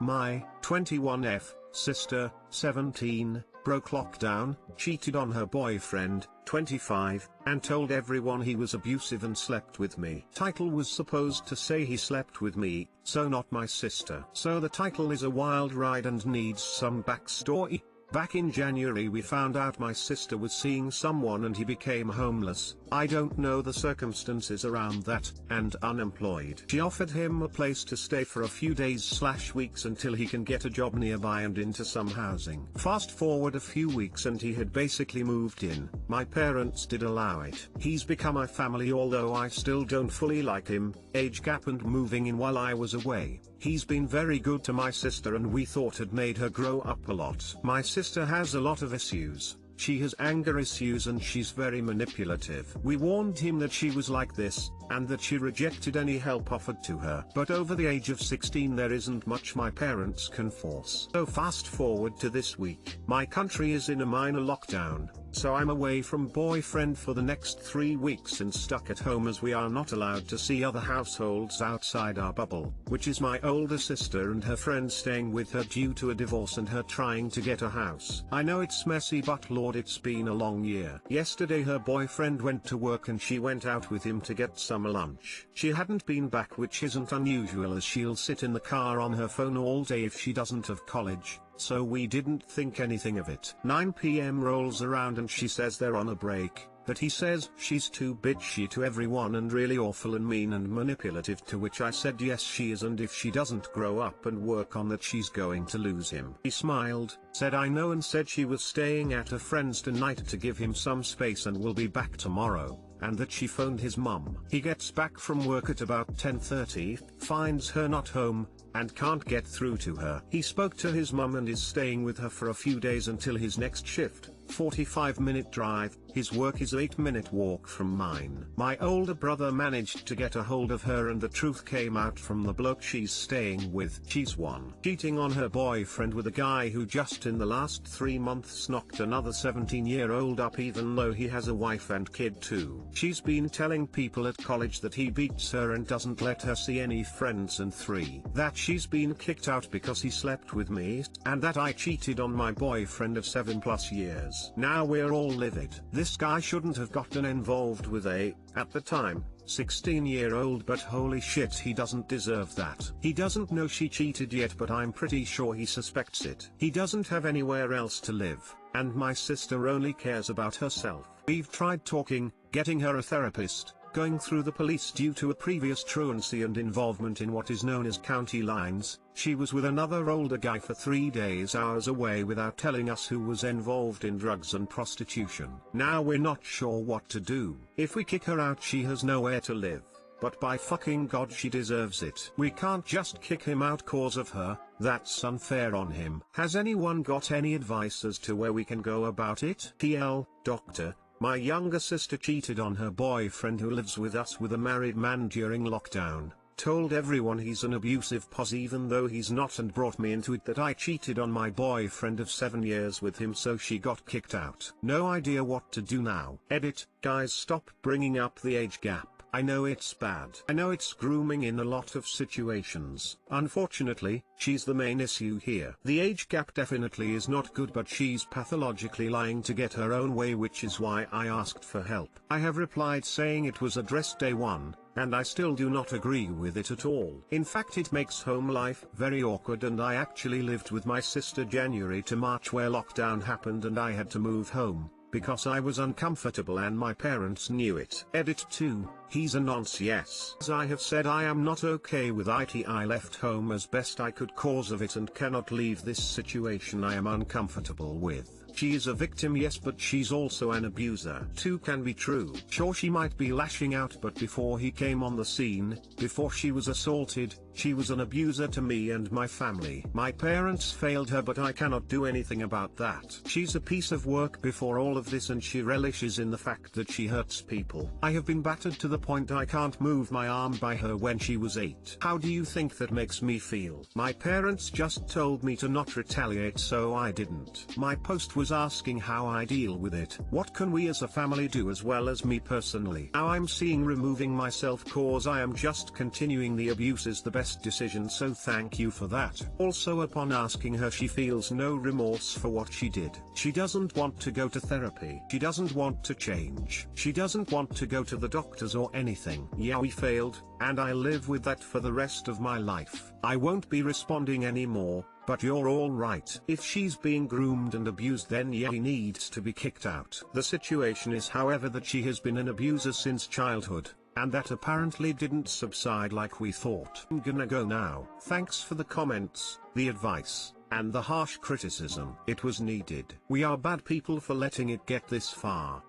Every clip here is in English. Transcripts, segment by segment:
My 21F sister, 17, broke lockdown, cheated on her boyfriend, 25, and told everyone he was abusive and slept with me. Title was supposed to say he slept with me, so not my sister. So the title is a wild ride and needs some backstory. Back in January we found out my sister was seeing someone and he became homeless. I don't know the circumstances around that, and unemployed. She offered him a place to stay for a few days/weeks until he can get a job nearby and into some housing. Fast forward a few weeks and he had basically moved in. My parents did allow it. He's become my family, although I still don't fully like him. Age gap and moving in while I was away. He's been very good to my sister and we thought had made her grow up a lot. My sister has a lot of issues. She has anger issues and she's very manipulative. We warned him that she was like this, and that she rejected any help offered to her. But over the age of 16 there isn't much my parents can force. So fast forward to this week. My country is in a minor lockdown, so I'm away from boyfriend for the next 3 weeks and stuck at home as we are not allowed to see other households outside our bubble, which is my older sister and her friend staying with her due to a divorce and her trying to get a house. I know it's messy, but Lord, it's been a long year. Yesterday her boyfriend went to work and she went out with him to get some lunch. She hadn't been back, which isn't unusual as she'll sit in the car on her phone all day if she doesn't have college, so we didn't think anything of it. 9 PM rolls around and she says they're on a break, that he says she's too bitchy to everyone and really awful and mean and manipulative, to which I said yes she is, and if she doesn't grow up and work on that she's going to lose him. He smiled, said I know, and said she was staying at a friend's tonight to give him some space and will be back tomorrow, and that she phoned his mum. He gets back from work at about 10:30, finds her not home, and can't get through to her. He spoke to his mum and is staying with her for a few days until his next shift. 45-minute drive, his work is 8-minute walk from mine. My older brother managed to get a hold of her and the truth came out from the bloke she's staying with. She's cheating on her boyfriend with a guy who just in the last 3 months knocked another 17-year-old up, even though he has a wife and kid too. She's been telling people at college that he beats her and doesn't let her see any friends, and 3, that she's been kicked out because he slept with me, and that I cheated on my boyfriend of 7+ years. Now we're all livid. This guy shouldn't have gotten involved with at the time, 16-year-old, but holy shit, he doesn't deserve that. He doesn't know she cheated yet, but I'm pretty sure he suspects it. He doesn't have anywhere else to live, and my sister only cares about herself. We've tried talking, getting her a therapist, going through the police due to a previous truancy and involvement in what is known as county lines. She was with another older guy for 3 days hours away without telling us, who was involved in drugs and prostitution. Now we're not sure what to do. If we kick her out she has nowhere to live, but by fucking God she deserves it. We can't just kick him out cause of her, that's unfair on him. Has anyone got any advice as to where we can go about it? TL, doctor. My younger sister cheated on her boyfriend who lives with us with a married man during lockdown, told everyone he's an abusive pos even though he's not, and brought me into it that I cheated on my boyfriend of 7 years with him, so she got kicked out. No idea what to do now. Edit, guys, stop bringing up the age gap. I know it's bad. I know it's grooming in a lot of situations. Unfortunately, she's the main issue here. The age gap definitely is not good, but she's pathologically lying to get her own way, which is why I asked for help. I have replied saying it was addressed day one, and I still do not agree with it at all. In fact, it makes home life very awkward, and I actually lived with my sister January to March where lockdown happened and I had to move home, because I was uncomfortable and my parents knew it. Edit 2, he's a nonce. Yes. As I have said, I am not okay with it. I left home as best I could cause of it and cannot leave this situation I am uncomfortable with. She is a victim, yes, but she's also an abuser. 2 can be true. Sure, she might be lashing out, but before he came on the scene, before she was assaulted, she was an abuser to me and my family. My parents failed her, but I cannot do anything about that. She's a piece of work before all of this, and she relishes in the fact that she hurts people. I have been battered to the point I can't move my arm by her when she was 8. How do you think that makes me feel? My parents just told me to not retaliate, so I didn't. My post was was asking how I deal with it. What can we as a family do, as well as me personally? How I'm seeing removing myself cause I am just continuing the abuse is the best decision, so thank you for that. Also, upon asking her, she feels no remorse for what she did. She doesn't want to go to therapy. She doesn't want to change. She doesn't want to go to the doctors or anything. Yeah, we failed, and I live with that for the rest of my life. I won't be responding anymore, but you're all right. If she's being groomed and abused, then yeah, he needs to be kicked out. The situation is, however, that she has been an abuser since childhood, and that apparently didn't subside like we thought. I'm gonna go now. Thanks for the comments, the advice, and the harsh criticism. It was needed. We are bad people for letting it get this far.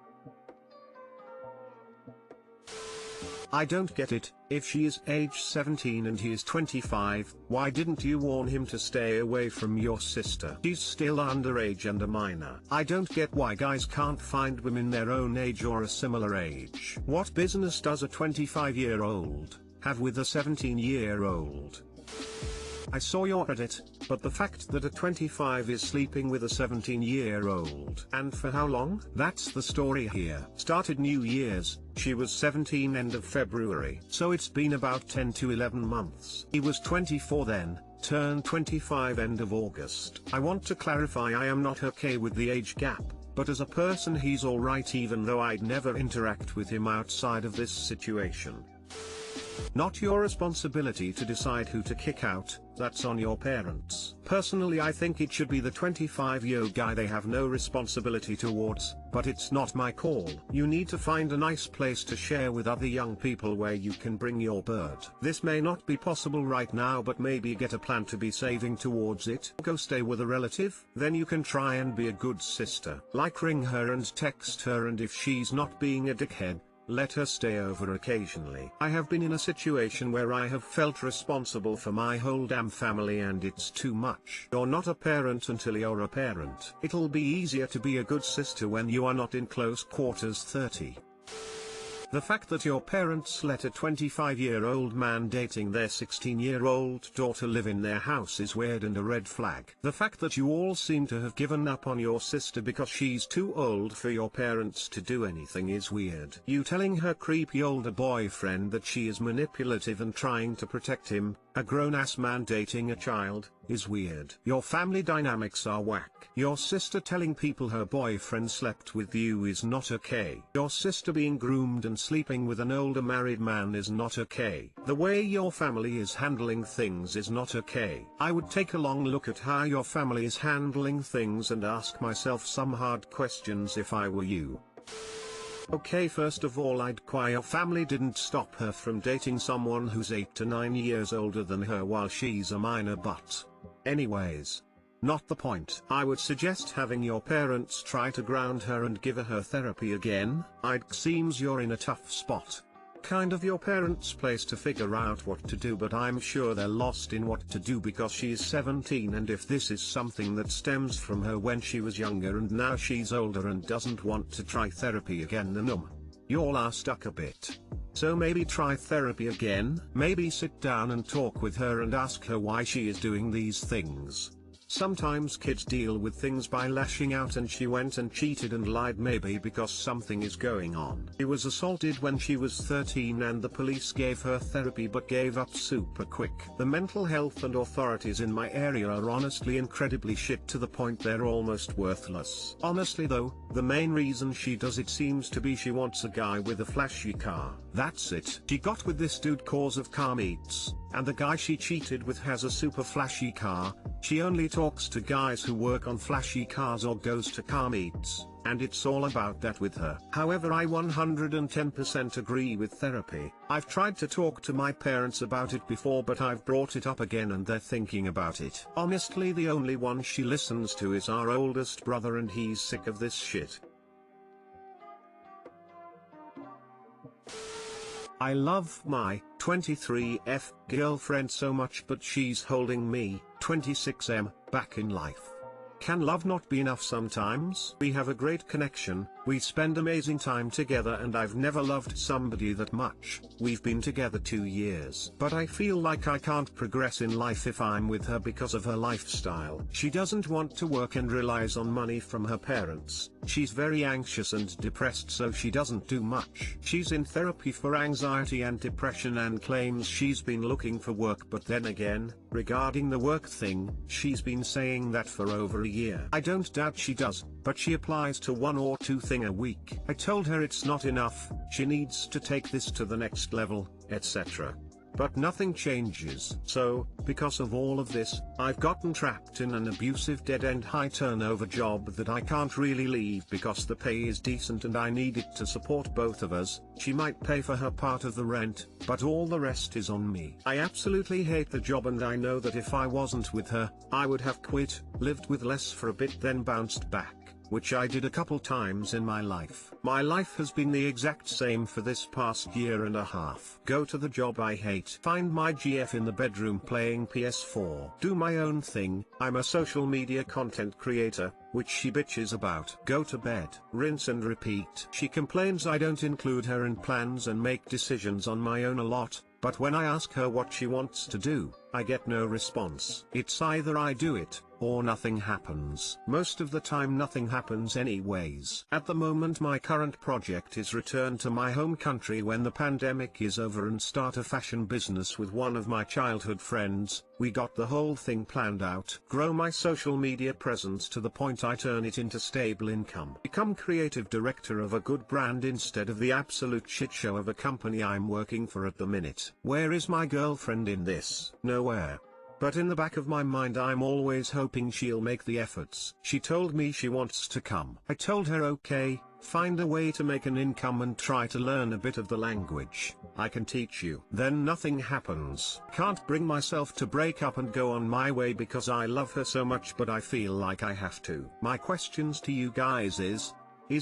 I don't get it. If she is age 17 and he is 25, why didn't you warn him to stay away from your sister? She's still underage and a minor. I don't get why guys can't find women their own age or a similar age. What business does a 25-year-old have with a 17-year-old? I saw your edit, but the fact that a 25 is sleeping with a 17-year-old. And for how long? That's the story here. Started New Year's, she was 17 end of February. So it's been about 10 to 11 months. He was 24 then, turned 25 end of August. I want to clarify, I am not okay with the age gap, but as a person he's alright, even though I'd never interact with him outside of this situation. Not your responsibility to decide who to kick out, that's on your parents. Personally, I think it should be the 25-year-old guy they have no responsibility towards, but it's not my call. You need to find a nice place to share with other young people where you can bring your bird. This may not be possible right now, but maybe get a plan to be saving towards it. Go stay with a relative, then you can try and be a good sister. Like ring her and text her, and if she's not being a dickhead, let her stay over occasionally. I have been in a situation where I have felt responsible for my whole damn family, and it's too much. You're not a parent until you're a parent. It'll be easier to be a good sister when you are not in close quarters. 30. The fact that your parents let a 25-year-old man dating their 16-year-old daughter live in their house is weird and a red flag. The fact that you all seem to have given up on your sister because she's too old for your parents to do anything is weird. You telling her creepy older boyfriend that she is manipulative and trying to protect him, a grown-ass man dating a child, is weird. Your family dynamics are whack. Your sister telling people her boyfriend slept with you is not okay. Your sister being groomed and sleeping with an older married man is not okay. The way your family is handling things is not okay. I would take a long look at how your family is handling things and ask myself some hard questions if I were you. Okay, first of all, I'd cry your family didn't stop her from dating someone who's 8 to 9 years older than her while she's a minor, but anyways, not the point. I would suggest having your parents try to ground her and give her therapy again. It seems you're in a tough spot. Kind of your parents' place to figure out what to do, but I'm sure they're lost in what to do because she's 17, and if this is something that stems from her when she was younger and now she's older and doesn't want to try therapy again, then y'all are stuck a bit. So maybe try therapy again. Maybe sit down and talk with her and ask her why she is doing these things. Sometimes kids deal with things by lashing out, and she went and cheated and lied, maybe because something is going on. She was assaulted when she was 13 and the police gave her therapy but gave up super quick. The mental health and authorities in my area are honestly incredibly shit, to the point they're almost worthless. Honestly though, the main reason she does it seems to be she wants a guy with a flashy car. That's it. She got with this dude cause of car meets, and the guy she cheated with has a super flashy car. She only talks to guys who work on flashy cars or goes to car meets, and it's all about that with her. However, I 110% agree with therapy. I've tried to talk to my parents about it before, but I've brought it up again and they're thinking about it. Honestly, the only one she listens to is our oldest brother, and he's sick of this shit. I love my 23F girlfriend so much, but she's holding me, 26M, back in life. Can love not be enough sometimes? We have a great connection, We spend amazing time together and I've never loved somebody that much. We've been together 2 years. But I feel like I can't progress in life if I'm with her because of her lifestyle. She doesn't want to work and relies on money from her parents. She's very anxious and depressed, so she doesn't do much. She's in therapy for anxiety and depression and claims she's been looking for work, but then again, regarding the work thing, she's been saying that for over a year. I don't doubt she does, but she applies to 1 or 2 things a week. I told her it's not enough, she needs to take this to the next level, etc. But nothing changes. So, because of all of this, I've gotten trapped in an abusive dead-end high-turnover job that I can't really leave because the pay is decent and I need it to support both of us. She might pay for her part of the rent, but all the rest is on me. I absolutely hate the job and I know that if I wasn't with her, I would have quit, lived with less for a bit, then bounced back, which I did a couple times in my life. My life has been the exact same for this past year and a half. Go to the job I hate. Find my GF in the bedroom playing PS4. Do my own thing. I'm a social media content creator, which she bitches about. Go to bed. Rinse and repeat. She complains I don't include her in plans and make decisions on my own a lot, but when I ask her what she wants to do, I get no response. It's either I do it, or nothing happens. Most of the time nothing happens anyways. At the moment my current project is return to my home country when the pandemic is over and start a fashion business with one of my childhood friends. We got the whole thing planned out. Grow my social media presence to the point I turn it into stable income. Become creative director of a good brand instead of the absolute shit show of a company I'm working for at the minute. Where is my girlfriend in this? Nowhere. But in the back of my mind I'm always hoping she'll make the efforts. She told me she wants to come. I told her okay, find a way to make an income and try to learn a bit of the language. I can teach you. Then nothing happens. Can't bring myself to break up and go on my way because I love her so much, but I feel like I have to. My questions to you guys is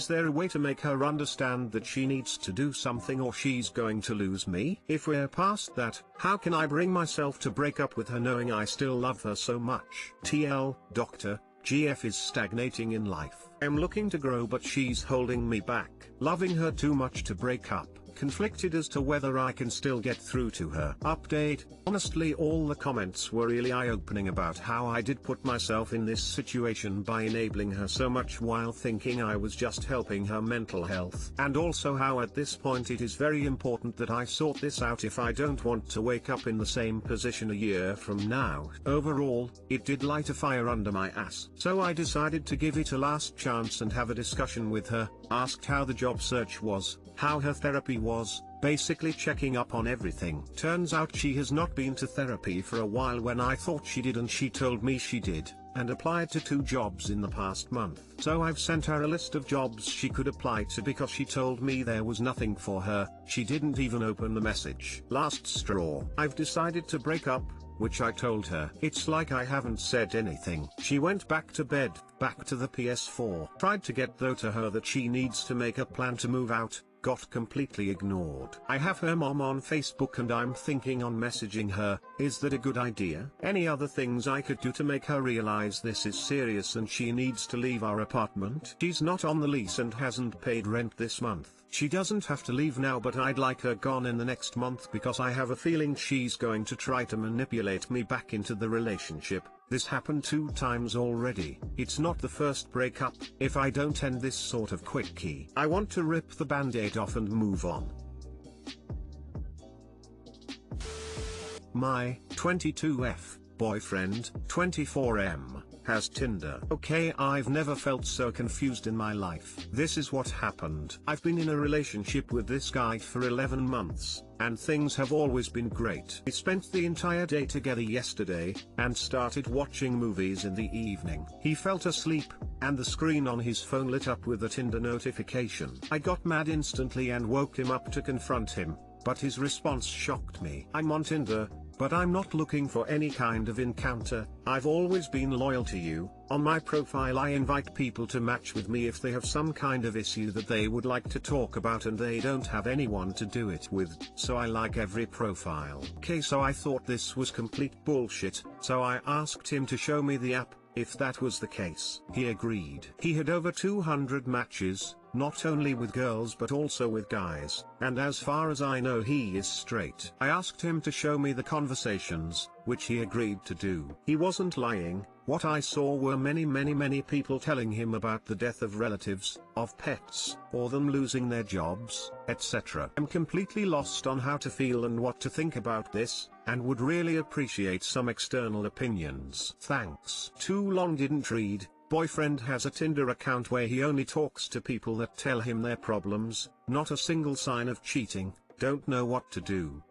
there a way to make her understand that she needs to do something or she's going to lose me? If we're past that, how can I bring myself to break up with her knowing I still love her so much? TL, Doctor, GF is stagnating in life. I'm looking to grow but she's holding me back. Loving her too much to break up. Conflicted as to whether I can still get through to her. Update: honestly all the comments were really eye-opening about how I did put myself in this situation by enabling her so much while thinking I was just helping her mental health. And also how at this point it is very important that I sort this out if I don't want to wake up in the same position a year from now. Overall, it did light a fire under my ass. So I decided to give it a last chance and have a discussion with her, asked how the job search was, how her therapy was, basically checking up on everything. Turns out she has not been to therapy for a while when I thought she did, and she told me she did, and applied to 2 jobs in the past month. So I've sent her a list of jobs she could apply to because she told me there was nothing for her. She didn't even open the message. Last straw. I've decided to break up, which I told her. It's like I haven't said anything. She went back to bed, back to the PS4. Tried to get though to her that she needs to make a plan to move out. Got completely ignored. I have her mom on Facebook and I'm thinking on messaging her. Is that a good idea? Any other things I could do to make her realize this is serious and she needs to leave our apartment? She's not on the lease and hasn't paid rent this month. She doesn't have to leave now, but I'd like her gone in the next month because I have a feeling she's going to try to manipulate me back into the relationship. This happened 2 times already. It's not the first breakup. If I don't end this sort of quickie, I want to rip the band-aid off and move on. My 22F boyfriend, 24M, has Tinder. Okay, I've never felt so confused in my life. This is what happened. I've been in a relationship with this guy for 11 months, and things have always been great. We spent the entire day together yesterday, and started watching movies in the evening. He fell asleep, and the screen on his phone lit up with a Tinder notification. I got mad instantly and woke him up to confront him, but his response shocked me. I'm on Tinder, but I'm not looking for any kind of encounter. I've always been loyal to you. On my profile I invite people to match with me if they have some kind of issue that they would like to talk about and they don't have anyone to do it with, so I like every profile. Okay, so I thought this was complete bullshit, so I asked him to show me the app, if that was the case. He agreed. He had over 200 matches, not only with girls but also with guys, and as far as I know he is straight. I asked him to show me the conversations, which he agreed to do. He wasn't lying. What I saw were many people telling him about the death of relatives, of pets, or them losing their jobs, etc. I'm completely lost on how to feel and what to think about this, and would really appreciate some external opinions. Thanks. Too long didn't read. Boyfriend has a Tinder account where he only talks to people that tell him their problems, not a single sign of cheating. Don't know what to do.